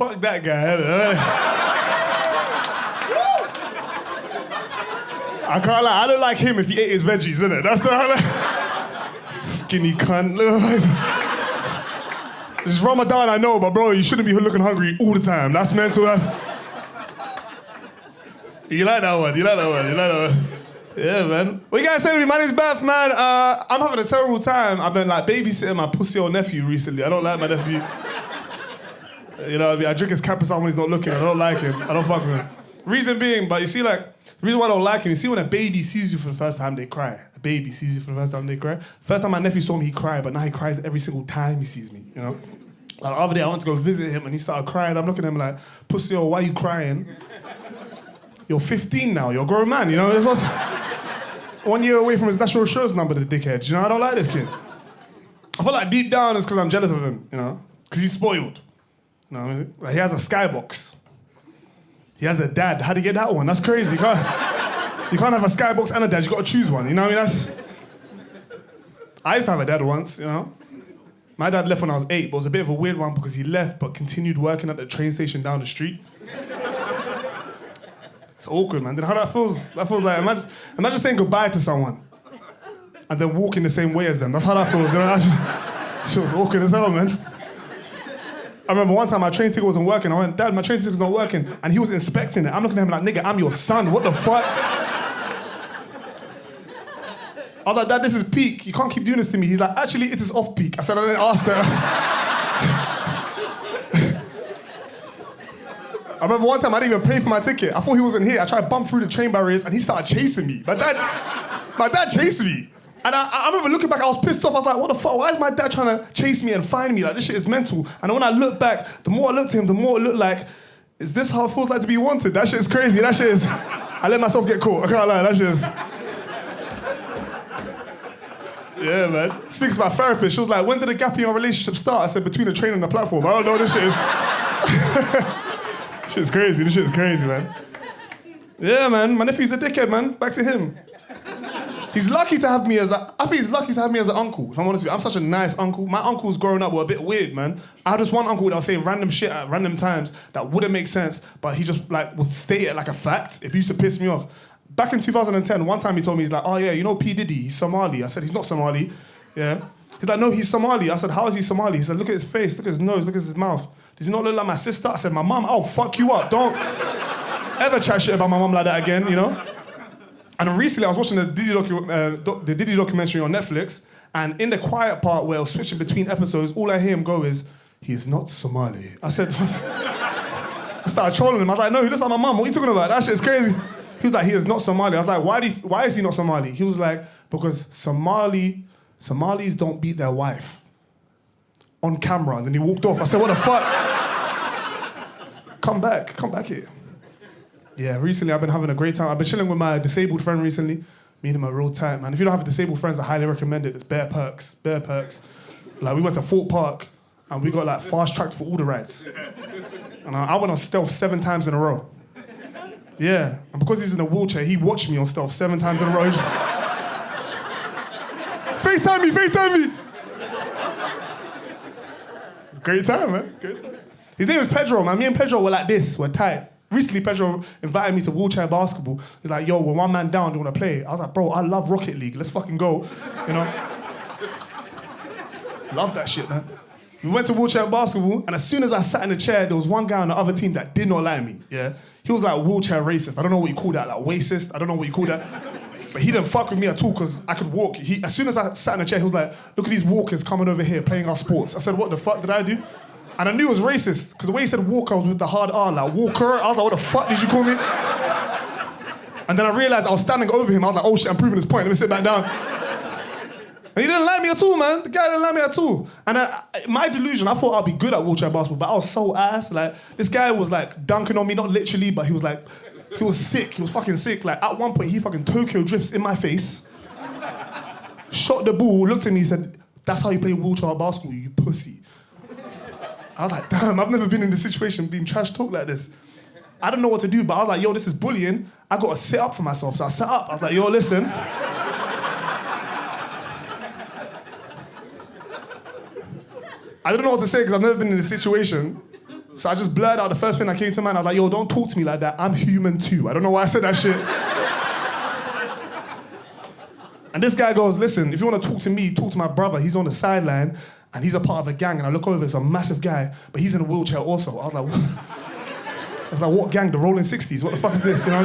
Fuck that guy. I can't lie, I don't like him if he ate his veggies, innit? That's the skinny cunt. It's Ramadan, I know, but bro, you shouldn't be looking hungry all the time. That's mental, that's... You like that one? Yeah, man. What you guys saying to me? My name's Bamph, man. I'm having a terrible time. I've been like babysitting my pussy old nephew recently. I don't like my nephew. You know what I mean? I drink his Capri when he's not looking. I don't like him. I don't fuck with him. Reason being, but you see, like, the reason why I don't like him, you see when a baby sees you for the first time, they cry. A baby sees you for the first time, they cry. First time my nephew saw me, he cried, but now he cries every single time he sees me, you know? Like, the other day, I went to go visit him, and he started crying. I'm looking at him like, pussy, why are you crying? You're 15 now, you're a grown man, you know? This was 1 year away from his national insurance number, the dickhead. You know, I don't like this kid. I feel like deep down it's because I'm jealous of him, you know? Because he's spoiled. You know, like, he has a skybox. He has a dad. How'd he get that one? That's crazy. You can't have a skybox and a dad. You got to choose one. You know what I mean? I used to have a dad once, you know? My dad left when I was 8, but it was a bit of a weird one because he left but continued working at the train station down the street. It's awkward, man. Then how that feels? That feels like, imagine saying goodbye to someone and then walking the same way as them. That's how that feels, you know? That shit was awkward as hell, man. I remember one time my train ticket wasn't working. I went, Dad, my train ticket's not working. And he was inspecting it. I'm looking at him like, nigga, I'm your son. What the fuck? I was like, Dad, this is peak. You can't keep doing this to me. He's like, actually, it is off peak. I said, I didn't ask that. I remember one time I didn't even pay for my ticket. I thought he wasn't here. I tried to bump through the train barriers and he started chasing me. My dad chased me. And I remember looking back, I was pissed off. I was like, what the fuck? Why is my dad trying to chase me and find me? Like, this shit is mental. And when I look back, the more I looked at him, the more it looked like, is this how it feels like to be wanted? That shit is crazy. That shit is... I let myself get caught. I can't lie. That shit is... Yeah, man. Speaks to my therapist. She was like, when did the gap in your relationship start? I said, between the train and the platform. I don't know, this shit is... Shit's crazy. This shit is crazy, man. Yeah, man. My nephew's a dickhead, man. Back to him. He's lucky to have me as I think he's lucky to have me as an uncle, if I'm honest with you. I'm such a nice uncle. My uncles growing up were a bit weird, man. I had this one uncle that was saying random shit at random times that wouldn't make sense, but he just like would state it like a fact. It used to piss me off. Back in 2010, one time he told me, he's like, oh yeah, you know P. Diddy, he's Somali. I said, he's not Somali. Yeah. He's like, no, he's Somali. I said, how is he Somali? He said, look at his face, look at his nose, look at his mouth. Does he not look like my sister? I said, my mum, I'll fuck you up. Don't ever chat shit about my mum like that again, you know? And recently I was watching the Diddy documentary on Netflix, and in the quiet part where I was switching between episodes, all I hear him go is, he is not Somali. I said, I started trolling him. I was like, no, he looks like my mum. What are you talking about? That shit is crazy. He was like, he is not Somali. I was like, why is he not Somali? He was like, because Somalis don't beat their wife on camera. And then he walked off. I said, what the fuck? Come back here. Yeah, recently I've been having a great time. I've been chilling with my disabled friend recently. Me and him are real tight, man. If you don't have disabled friends, I highly recommend it. It's bare perks. Like, we went to Fort Park, and we got, like, fast tracked for all the rides. And I went on stealth 7 times in a row. Yeah, and because he's in a wheelchair, he watched me on stealth 7 times in a row. He just... FaceTime me! Great time, man. Great time. His name is Pedro, man. Me and Pedro were like this. We're tight. Recently, Pedro invited me to wheelchair basketball. He's like, yo, we're one man down, do you want to play? I was like, bro, I love Rocket League. Let's fucking go, you know? Love that shit, man. We went to wheelchair basketball, and as soon as I sat in the chair, there was one guy on the other team that did not like me, yeah? He was like wheelchair racist. I don't know what you call that, like racist. I don't know what you call that. But he didn't fuck with me at all because I could walk. As soon as I sat in the chair, he was like, look at these walkers coming over here playing our sports. I said, what the fuck did I do? And I knew it was racist, because the way he said walker was with the hard R, like walker. I was like, what the fuck did you call me? And then I realized I was standing over him. I was like, oh shit, I'm proving his point. Let me sit back down. And he didn't like me at all, man. The guy didn't like me at all. And my delusion, I thought I'd be good at wheelchair basketball, but I was so ass. Like, this guy was like dunking on me, not literally, but he was like, he was sick. He was fucking sick. Like, at one point, he fucking Tokyo drifts in my face, shot the ball, looked at me, said, that's how you play wheelchair basketball, you pussy. I was like, damn, I've never been in this situation being trash talk like this. I don't know what to do, but I was like, yo, this is bullying. I got to sit up for myself. So I sat up. I was like, yo, listen. I don't know what to say because I've never been in this situation. So I just blurred out the first thing that came to mind. I was like, yo, don't talk to me like that. I'm human too. I don't know why I said that shit. And this guy goes, listen, if you want to talk to me, talk to my brother. He's on the sideline and he's a part of a gang. And I look over, it's a massive guy, but he's in a wheelchair also. I was like, what gang? The Rolling 60s? What the fuck is this? You know,